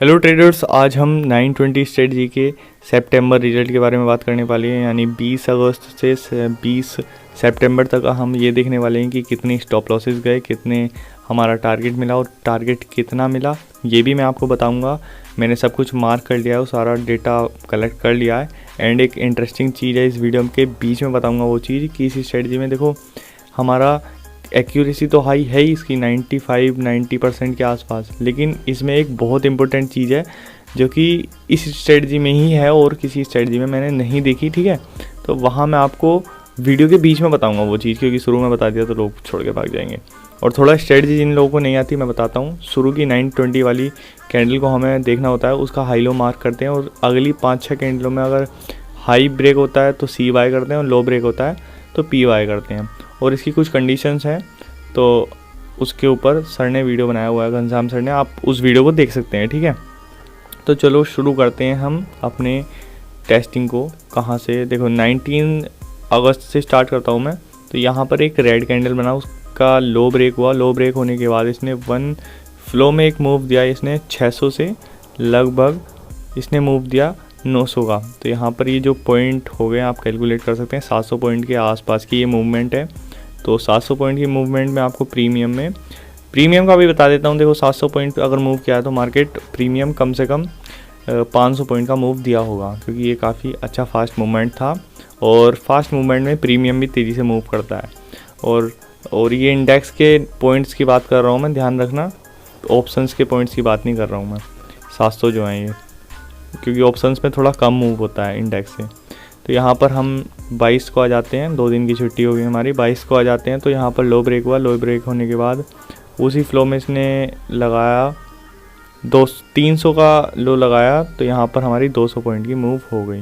Hello traders, आज हम 920 strategy के सितंबर रिजल्ट के बारे में बात करने वाले हैं। यानी 20 अगस्त से 20 सितंबर तक हम ये देखने वाले हैं कि कितने स्टॉप लॉसेस गए, कितने हमारा टारगेट मिला और टारगेट कितना मिला ये भी मैं आपको बताऊंगा। मैंने सब कुछ मार्क कर लिया है, वो सारा डेटा कलेक्ट कर लिया है। एंड एक इंटरेस्टिंग चीज़ है, इस वीडियो के बीच में बताऊँगा वो चीज़ कि इस स्ट्रेटजी में देखो हमारा एक्यूरेसी तो हाई है ही इसकी 95-90% के आसपास, लेकिन इसमें एक बहुत इंपॉर्टेंट चीज़ है जो कि इस स्ट्रेटजी में ही है और किसी स्ट्रेटजी में मैंने नहीं देखी। ठीक है, तो वहाँ मैं आपको वीडियो के बीच में बताऊंगा वो चीज़, क्योंकि शुरू में बता दिया तो लोग छोड़ के भाग जाएंगे। और थोड़ा स्ट्रेटजी जिन लोगों को नहीं आती मैं बताता हूँ। शुरू की 920 वाली कैंडल को हमें देखना होता है, उसका हाई लो मार्क करते हैं और अगली 5-6 कैंडलों में अगर हाई ब्रेक होता है तो सी बाय करते हैं और लो ब्रेक होता है तो पी बाय करते हैं। और इसकी कुछ कंडीशंस हैं, तो उसके ऊपर सर ने वीडियो बनाया हुआ है, घनश्याम सर ने, आप उस वीडियो को देख सकते हैं। ठीक है, तो चलो शुरू करते हैं हम अपने टेस्टिंग को। कहाँ से देखो, 19 अगस्त से स्टार्ट करता हूँ मैं। तो यहाँ पर एक रेड कैंडल बना, उसका लो ब्रेक हुआ। लो ब्रेक होने के बाद इसने वन फ्लो में एक मूव दिया, इसने 600 से लगभग इसने मूव दिया 900 का। तो यहाँ पर ये जो पॉइंट हो गए आप कैलकुलेट कर सकते हैं, 700 पॉइंट के आसपास की ये मूवमेंट है। तो 700 पॉइंट की मूवमेंट में आपको प्रीमियम का भी बता देता हूँ। देखो 700 पॉइंट अगर मूव किया है तो मार्केट प्रीमियम कम से कम 500 पॉइंट का मूव दिया होगा, क्योंकि ये काफ़ी अच्छा फास्ट मूवमेंट था। और फास्ट मूवमेंट में प्रीमियम भी तेज़ी से मूव करता है। और ये इंडेक्स के पॉइंट्स की बात कर रहा हूँ मैं, ध्यान रखना, ऑप्शंस के पॉइंट्स की बात नहीं कर रहा हूँ मैं। 700 जो हैं ये, क्योंकि ऑप्शंस में थोड़ा कम मूव होता है इंडेक्स से। तो यहाँ पर हम 22 को आ जाते हैं, 2 दिन की छुट्टी हो गई हमारी, 22 को आ जाते हैं। तो यहाँ पर लो ब्रेक हुआ। लो ब्रेक होने के बाद उसी फ्लो में इसने लगाया 300 का लो लगाया। तो यहाँ पर हमारी 200 पॉइंट की मूव हो गई।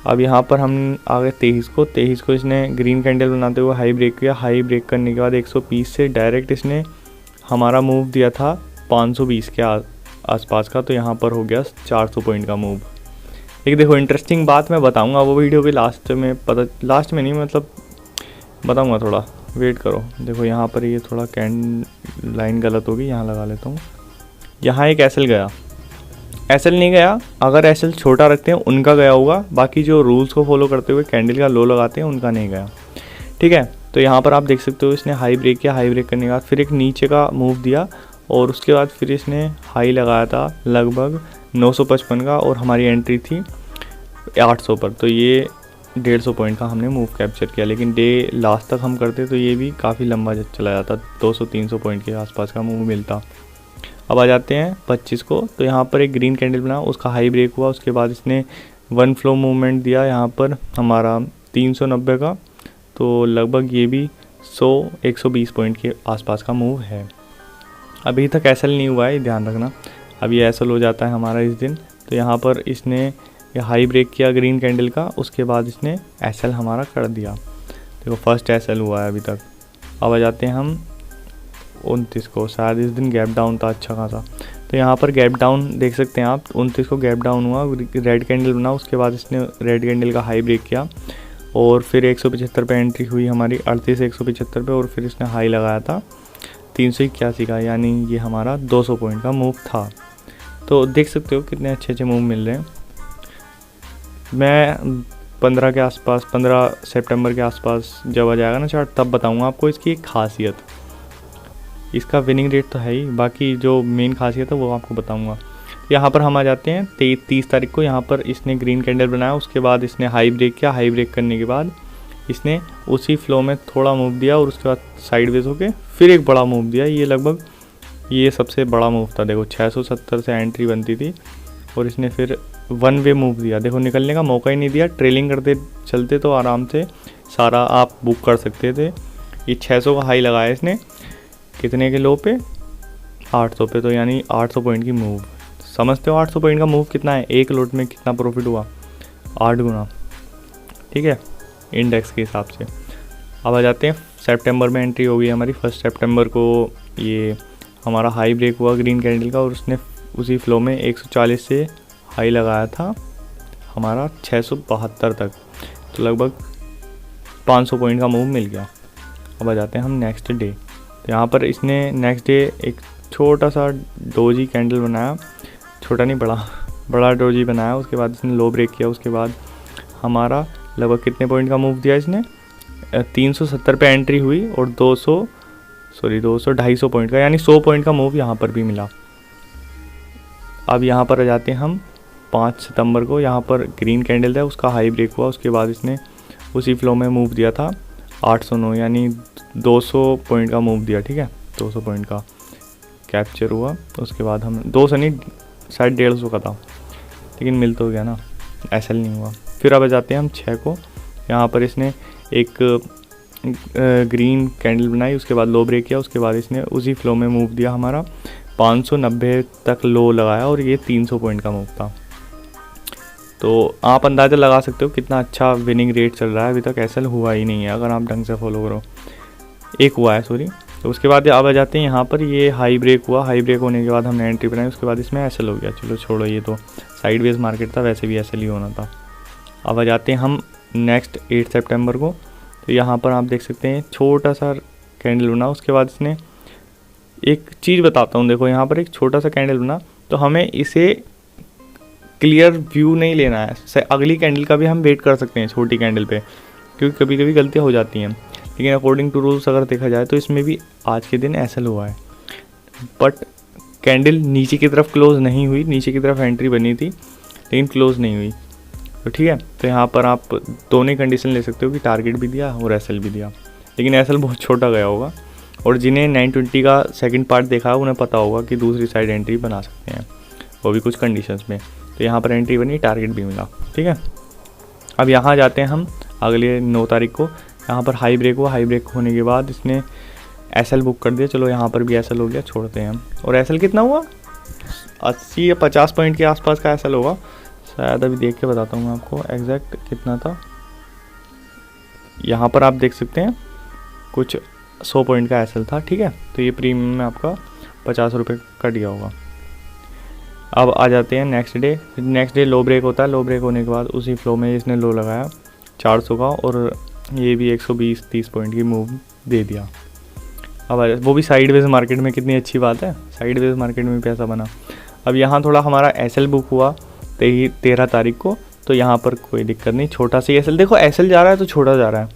अब यहाँ पर हम आ गए 23 को इसने ग्रीन कैंडल बनाते हुए हाई ब्रेक किया। हाई ब्रेक करने के बाद 120 से डायरेक्ट इसने हमारा मूव दिया था 520 के आसपास का। तो यहाँ पर हो गया 400 पॉइंट का मूव। लेकिन देखो इंटरेस्टिंग बात मैं बताऊंगा वो वीडियो के लास्ट में नहीं, मतलब बताऊंगा, थोड़ा वेट करो। देखो यहाँ पर ये थोड़ा लाइन गलत होगी, यहाँ लगा लेता हूँ। यहाँ एक एसएल गया, एसएल नहीं गया, अगर एसएल छोटा रखते हैं उनका गया होगा, बाकी जो रूल्स को फॉलो करते हुए कैंडल का लो लगाते हैं उनका नहीं गया। ठीक है, तो यहाँ पर आप देख सकते हो इसने हाई ब्रेक किया। हाई ब्रेक करने के बाद फिर एक नीचे का मूव दिया और उसके बाद फिर इसने हाई लगाया था लगभग 955 का और हमारी एंट्री थी 800 पर। तो ये 150 पॉइंट का हमने मूव कैप्चर किया। लेकिन डे लास्ट तक हम करते तो ये भी काफ़ी लंबा चला जाता, 200-300 पॉइंट के आसपास का मूव मिलता। अब आ जाते हैं 25 को। तो यहाँ पर एक ग्रीन कैंडल बना, उसका हाई ब्रेक हुआ। उसके बाद इसने वन फ्लो मूवमेंट दिया यहाँ पर हमारा 390 का। तो लगभग ये भी 100-120 पॉइंट के आसपास का मूव है। अभी तक एसएल नहीं हुआ है, ध्यान रखना, अभी एसएल हो जाता है हमारा इस दिन। तो यहाँ पर इसने ये हाई ब्रेक किया ग्रीन कैंडल का, उसके बाद इसने एसएल हमारा कर दिया। देखो फर्स्ट एसएल हुआ है अभी तक। अब आ जाते हैं हम 29 को, शायद इस दिन गैप डाउन था अच्छा खासा। तो यहाँ पर गैप डाउन देख सकते हैं आप, 29 को गैप डाउन हुआ, रेड कैंडल बना। उसके बाद इसने रेड कैंडल का हाई ब्रेक किया और फिर 175 पे एंट्री हुई हमारी, 38 से 175 पे। और फिर इसने हाई लगाया था 381 का, यानी ये हमारा 200 पॉइंट का मूव था। तो देख सकते हो कितने अच्छे अच्छे मूव मिल रहे हैं। मैं 15 सितंबर के आसपास जब आ जाएगा ना चार्ट, तब बताऊंगा आपको इसकी एक खासियत। इसका विनिंग रेट तो है ही, बाकी जो मेन खासियत है वो आपको बताऊंगा। यहाँ पर हम आ जाते हैं 30 तारीख को। यहाँ पर इसने ग्रीन कैंडल बनाया, उसके बाद इसने हाई ब्रेक किया। हाई ब्रेक करने के बाद इसने उसी फ्लो में थोड़ा मूव दिया और उसके बाद साइडवेज होके फिर एक बड़ा मूव दिया। ये लगभग ये सबसे बड़ा मूव था। देखो 670 से एंट्री बनती थी और इसने फिर वन वे मूव दिया। देखो निकलने का मौका ही नहीं दिया, ट्रेलिंग करते चलते तो आराम से सारा आप बुक कर सकते थे। ये 600 का हाई लगाया इसने, कितने के लो पे, 800 पे। तो यानी 800 पॉइंट की मूव, समझते हो 800 पॉइंट का मूव कितना है, एक लोट में कितना प्रॉफिट हुआ, 8 गुना। ठीक है, इंडेक्स के हिसाब से। अब आ जाते हैं सितंबर में एंट्री हो गई हमारी। 1 सितंबर को ये हमारा हाई ब्रेक हुआ ग्रीन कैंडल का और उसने उसी फ्लो में 140 से हाई लगाया था हमारा 672 तक। तो लगभग 500 पॉइंट का मूव मिल गया। अब आ जाते हैं हम नेक्स्ट डे। तो यहाँ पर इसने नेक्स्ट डे एक छोटा सा डोजी कैंडल बनाया, छोटा नहीं बड़ा डोजी बनाया। उसके बाद इसने लो ब्रेक किया। उसके बाद हमारा लगभग कितने पॉइंट का मूव दिया इसने, 370 पे एंट्री हुई और 250 पॉइंट का, यानी 100 पॉइंट का मूव यहाँ पर भी मिला। अब यहाँ पर आ जाते हैं हम 5 सितंबर को। यहाँ पर ग्रीन कैंडल था, उसका हाई ब्रेक हुआ। उसके बाद इसने उसी फ्लो में मूव दिया था 809, यानी 200 पॉइंट का मूव दिया। ठीक है, 200 पॉइंट का कैप्चर हुआ। उसके बाद हम 200 नहीं, शायद 150 का था, लेकिन मिल तो गया ना, एसएल नहीं हुआ। फिर अब आ जाते हैं हम 6 को। यहाँ पर इसने एक ग्रीन कैंडल बनाई, उसके बाद लो ब्रेक किया। उसके बाद इसने उसी फ्लो में मूव दिया, हमारा 590 तक लो लगाया और ये 300 पॉइंट का मूव था। तो आप अंदाज़ा लगा सकते हो कितना अच्छा विनिंग रेट चल रहा है। अभी तक एसएल हुआ ही नहीं है अगर आप ढंग से फॉलो करो। एक हुआ है, सॉरी। तो उसके बाद अब आ जाते हैं यहाँ पर, ये हाई ब्रेक हुआ। हाई ब्रेक होने के बाद हमने एंट्री बनाई। उसके बाद इसमें एसएल हो गया। चलो छोड़ो, ये तो साइडवेज मार्केट था, वैसे भी एसएल ही होना था। अब आ जाते हैं हम नेक्स्ट 8 सितंबर को। तो यहाँ पर आप देख सकते हैं छोटा सा कैंडल बना। उसके बाद इसने एक चीज़ बताता हूँ, देखो यहाँ पर एक छोटा सा कैंडल बना, तो हमें इसे क्लियर व्यू नहीं लेना है। अगली कैंडल का भी हम वेट कर सकते हैं छोटी कैंडल पे, क्योंकि कभी कभी गलतियाँ हो जाती हैं। लेकिन अकॉर्डिंग टू रूल्स अगर देखा जाए तो इसमें भी आज के दिन एसएल हुआ है, बट कैंडल नीचे की तरफ क्लोज नहीं हुई। नीचे की तरफ एंट्री बनी थी लेकिन क्लोज नहीं हुई। तो ठीक है, तो यहाँ पर आप दोनों ही कंडीशन ले सकते हो कि टारगेट भी दिया और एसएल भी दिया, लेकिन एसएल बहुत छोटा गया होगा। और जिन्हें 920 का सेकंड पार्ट देखा है उन्हें पता होगा कि दूसरी साइड एंट्री बना सकते हैं, वो भी कुछ कंडीशंस में। तो यहाँ पर एंट्री बनी, टारगेट भी मिला। ठीक है, अब यहाँ जाते हैं हम अगले 9 तारीख को। यहाँ पर हाई ब्रेक हुआ। हाई ब्रेक होने के बाद इसने एसएल बुक कर दिया। चलो यहाँ पर भी एसएल हो गया, छोड़ते हैं हम। और एसएल कितना हुआ, 80 या 50 पॉइंट के आसपास का एसएल होगा शायद। अभी देख के बताता हूँ मैं आपको एग्जैक्ट कितना था। यहाँ पर आप देख सकते हैं कुछ 100 पॉइंट का एसएल था। ठीक है, तो ये प्रीमियम में आपका 50 रुपये कट गया होगा। अब आ जाते हैं next day. Next day low break होता है। लो ब्रेक होने के बाद उसी फ्लो में इसने लो लगाया 400 का, और ये भी 120-30 पॉइंट की मूव दे दिया। अब वो भी साइडवेज मार्केट में, कितनी अच्छी बात है, साइडवेज मार्केट में पैसा बना। अब यहाँ थोड़ा हमारा एसएल बुक हुआ 13 तारीख को। तो यहाँ पर कोई दिक्कत नहीं, छोटा सा एसएल। देखो एसएल जा रहा है तो छोटा जा रहा है,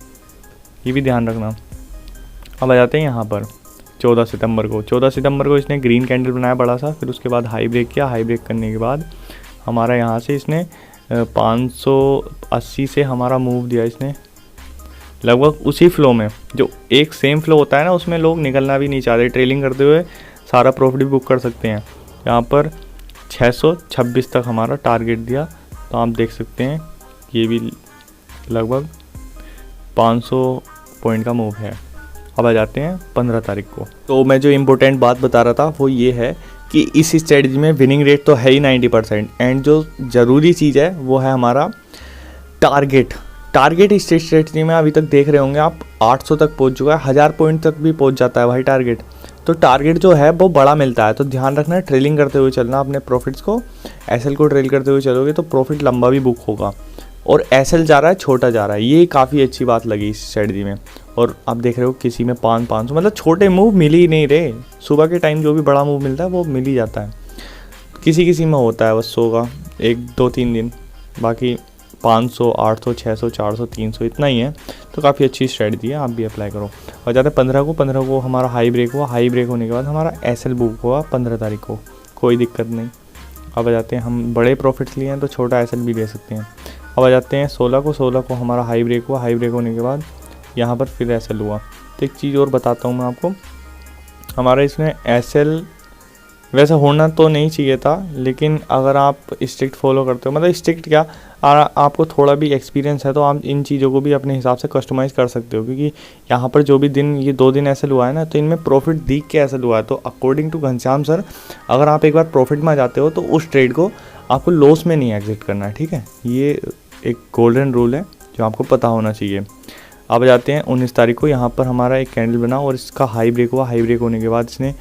ये भी ध्यान रखना। अब आ जाते हैं यहाँ पर 14 सितंबर को। 14 सितंबर को इसने ग्रीन कैंडल बनाया बड़ा सा। फिर उसके बाद हाई ब्रेक किया। हाई ब्रेक करने के बाद हमारा यहाँ से इसने 580 से हमारा मूव दिया इसने, लगभग उसी फ्लो में। जो एक सेम फ्लो होता है ना, उसमें लोग निकलना भी नहीं चाहते, ट्रेलिंग करते हुए सारा प्रॉफिट भी बुक कर सकते हैं। यहाँ पर 626 तक हमारा टारगेट दिया। तो आप देख सकते हैं ये भी लगभग 500 पॉइंट का मूव है। अब आ जाते हैं 15 तारीख को। तो मैं जो इम्पोर्टेंट बात बता रहा था वो ये है कि इस स्ट्रेटजी में विनिंग रेट तो है ही 90%, एंड जो ज़रूरी चीज़ है वो है हमारा टारगेट इस स्ट्रेटजी में अभी तक देख रहे होंगे आप 800 तक पहुंच चुका है, 1000 पॉइंट तक भी पहुंच जाता है भाई टारगेट। तो टारगेट जो है वो बड़ा मिलता है। तो ध्यान रखना है, ट्रेलिंग करते हुए चलना अपने प्रॉफिट्स को। एसएल को ट्रेल करते हुए चलोगे तो प्रॉफिट लंबा भी बुक होगा। और एसएल जा रहा है, छोटा जा रहा है, ये काफ़ी अच्छी बात लगी इस स्ट्रेटजी में। और आप देख रहे हो किसी में 500, मतलब छोटे मूव मिल ही नहीं रहे। सुबह के टाइम जो भी बड़ा मूव मिलता है वो मिल ही जाता है, किसी में होता है बस 100 का 1-2-3 दिन, बाकी 500, 800, 600, 400, 300 इतना ही है। तो काफ़ी अच्छी स्ट्रेटजी है, आप भी अप्लाई करो। और जाते हैं 15 को हमारा हाई ब्रेक हुआ। हाई ब्रेक होने के बाद हमारा एसएल बुक हुआ 15 तारीख को, कोई दिक्कत नहीं। अब आ जाते हैं, हम बड़े प्रॉफिट्स लिए हैं तो छोटा एसएल भी ले सकते हैं। अब आ जाते हैं 16 को हमारा हाई ब्रेक हुआ। हाई ब्रेक होने के बाद यहाँ पर फिर एसएल हुआ। तो एक चीज़ और बताता हूँ मैं आपको, हमारा इसमें एसएल वैसे होना तो नहीं चाहिए था, लेकिन अगर आप स्ट्रिक्ट फॉलो करते हो, मतलब स्ट्रिक्ट क्या, आपको थोड़ा भी एक्सपीरियंस है तो आप इन चीज़ों को भी अपने हिसाब से कस्टमाइज़ कर सकते हो। क्योंकि यहाँ पर जो भी दिन, ये 2 दिन एसएल हुआ है ना, तो इनमें प्रॉफिट दिख के एसएल हुआ है। तो अकॉर्डिंग टू घनश्याम सर, अगर आप एक बार प्रॉफिट में आ जाते हो तो उस ट्रेड को आपको लॉस में नहीं एग्जिट करना है। ठीक है, ये एक गोल्डन रूल है जो आपको पता होना चाहिए। अब जाते हैं 19 तारीख को। यहाँ पर हमारा एक कैंडल बना और इसका हाई ब्रेक हुआ। हाई ब्रेक होने के बाद इसने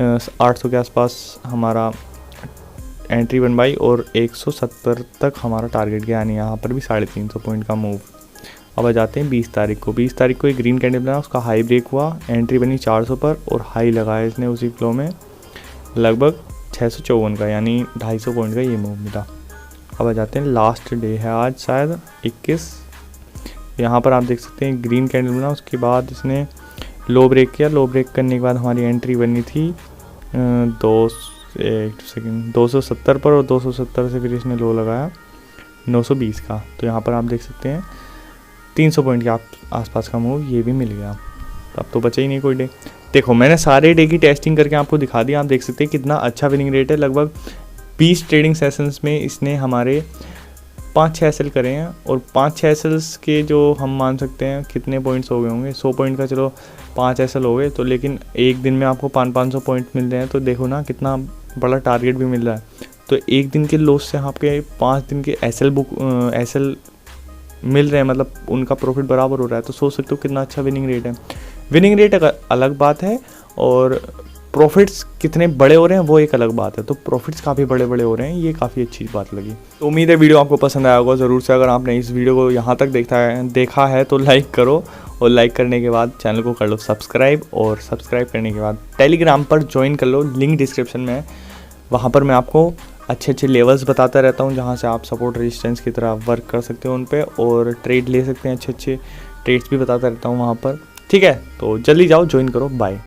800 के आसपास हमारा एंट्री बनवाई और 170 तक हमारा टारगेट गया, यानी यहाँ पर भी 350 पॉइंट का मूव। अब आ जाते हैं 20 तारीख को। 20 तारीख को एक ग्रीन कैंडल बना, उसका हाई ब्रेक हुआ, एंट्री बनी 400 पर और हाई लगाया इसने उसी फ्लो में लगभग 654 का, यानी 250 पॉइंट का ये मूव मिला। अब आ जाते हैं, लास्ट डे है आज शायद 21। यहाँ पर आप देख सकते हैं ग्रीन कैंडल बना, उसके बाद इसने लो ब्रेक किया। लो ब्रेक करने के बाद हमारी एंट्री बनी थी 270 पर, और 270 से फिर इसने लो लगाया 920 का। तो यहाँ पर आप देख सकते हैं 300 पॉइंट के आसपास का मूव ये भी मिल गया। अब तो बचा ही नहीं कोई डे। देखो मैंने सारे डे की टेस्टिंग करके आपको दिखा दिया। आप देख सकते हैं कितना अच्छा विनिंग रेट है। लगभग 20 ट्रेडिंग सेशंस में इसने हमारे 5-6 एसएल करे हैं, और 5-6 एसएल्स के जो हम मान सकते हैं कितने पॉइंट्स हो गए होंगे, 100 पॉइंट का चलो 5 एसएल हो गए, तो लेकिन एक दिन में आपको 500-500 पॉइंट मिल रहे हैं, तो देखो ना कितना बड़ा टारगेट भी मिल रहा है। तो एक दिन के लॉस से आपके 5 दिन के एसएल मिल रहे हैं, मतलब उनका प्रॉफिट बराबर हो रहा है। तो सोच सकते हो कितना अच्छा विनिंग रेट है। विनिंग रेट एक अलग बात है, और प्रॉफिट्स कितने बड़े हो रहे हैं वो एक अलग बात है। तो प्रॉफिट्स काफ़ी बड़े बड़े हो रहे हैं, ये काफ़ी अच्छी बात लगी। तो उम्मीद है वीडियो आपको पसंद आया होगा ज़रूर से। अगर आपने इस वीडियो को यहाँ तक देखा है तो लाइक करो, और लाइक करने के बाद चैनल को कर लो सब्सक्राइब, और सब्सक्राइब करने के बाद टेलीग्राम पर ज्वाइन कर लो, लिंक डिस्क्रिप्शन में है। वहाँ पर मैं आपको अच्छे अच्छे लेवल्स बताता रहता हूँ, जहाँ से आप सपोर्ट रेजिस्टेंस की तरह वर्क कर सकते हो उन पे, और ट्रेड ले सकते हैं। अच्छे अच्छे ट्रेड्स भी बताता रहता हूँ वहाँ पर। ठीक है, तो जल्दी जाओ ज्वाइन करो। बाय।